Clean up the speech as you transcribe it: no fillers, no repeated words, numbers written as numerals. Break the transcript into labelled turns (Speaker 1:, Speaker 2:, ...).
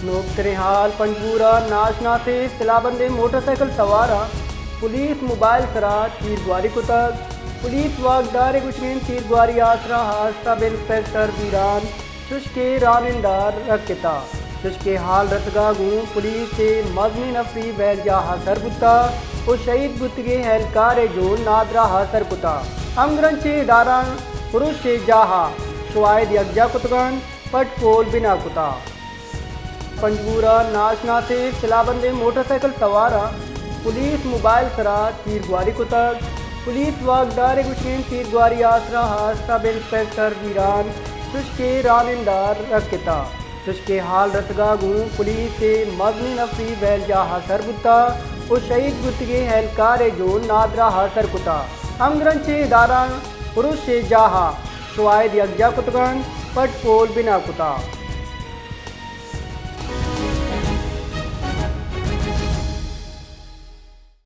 Speaker 1: नोकतरे हाल पंजबूरा नाशना से सिलाबंदे मोटरसाइकिल सवारा police mobile सरा तीरगुआरी कुतक पुलिस वागदार गुशमीन तीरगुआरी आसरा हादसा बिन इंस्पेक्टर बीरान शुष्के रानिंदार रखता शुष्के हाल रतगागू पुलिस से मजनी नफरी वैल जा हासर बुता और शहीद बुतगे एहलकार जो नादरा हासर कुता हमग्रन से दारान पुरुष से जाहा शुआयद यकजा कुतगन पटपोल बिना कुता पंजबूरा नाशना से सिलाबंदे मोटरसाइकिल सवारा पुलिस मोबाइल सरा तीरगुआरी कुतक पुलिस वागदार गुशमीन तीरगुआरी आसरा हादसा बिन इंस्पेक्टर बीरान शुष्के रानिंदार रखता शुष्के हाल रतगागू पुलिस से मजनी नफरी वैल जा हासर बुता और शहीद बुतगे एहलकार जो नादरा हासर कुता हमग्रन से दारान पुरुष से जाहा शुआयद यकजा कुतगन पटपोल बिना कुता।